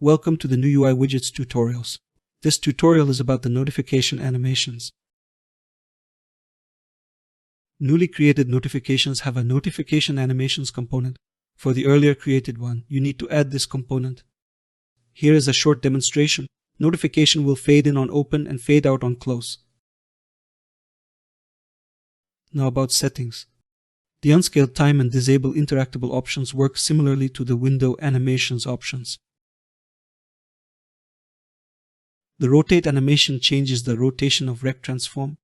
Welcome to the new UI Widgets tutorials. This tutorial is about the notification animations. Newly created notifications have a notification animations component. For the earlier created one, you need to add this component. Here is a short demonstration. Notification will fade in on open and fade out on close. Now about settings. The unscaled time and disable interactable options work similarly to the window animations options. The rotate animation changes the rotation of rect transform.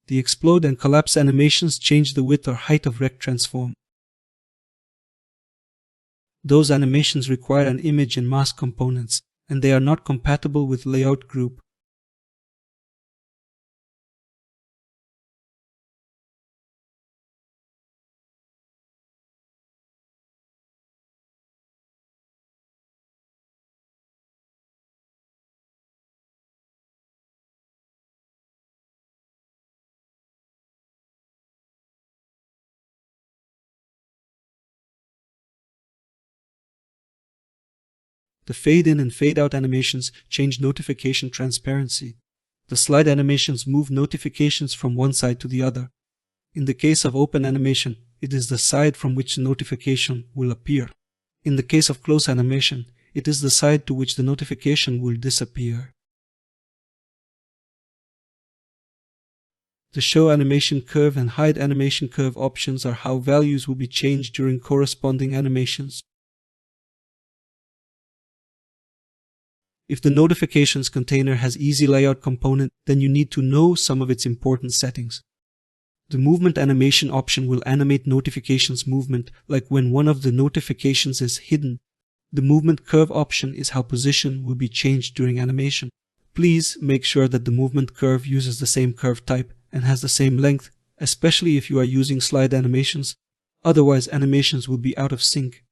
The explode and collapse animations change the width or height of rect transform. Those animations require an image and mask components, and they are not compatible with layout group. The fade in and fade out animations change notification transparency. The slide animations move notifications from one side to the other. In the case of open animation, it is the side from which the notification will appear. In the case of close animation, it is the side to which the notification will disappear. The show animation curve and hide animation curve options are how values will be changed during corresponding animations. If the notifications container has easy layout component, then you need to know some of its important settings. The movement animation option will animate notifications movement, like when one of the notifications is hidden. The movement curve option is how position will be changed during animation. Please make sure that the movement curve uses the same curve type and has the same length, especially if you are using slide animations. Otherwise, animations will be out of sync.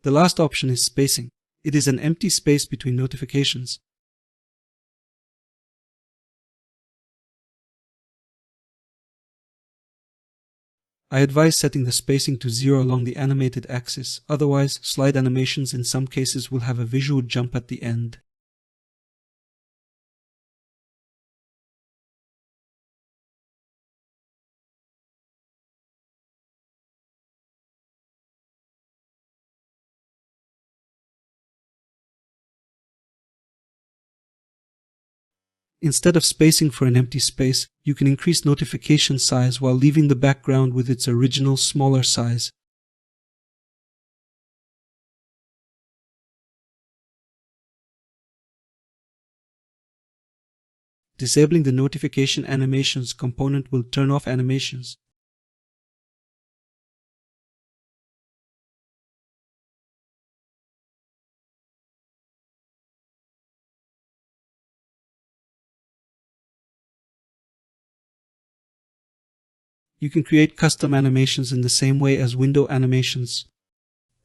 The last option is spacing. It is an empty space between notifications. I advise setting the spacing to 0 along the animated axis, otherwise slide animations in some cases will have a visual jump at the end. Instead of spacing for an empty space, you can increase notification size while leaving the background with its original smaller size. Disabling the notification animations component will turn off animations. You can create custom animations in the same way as window animations.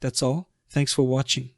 That's all. Thanks for watching.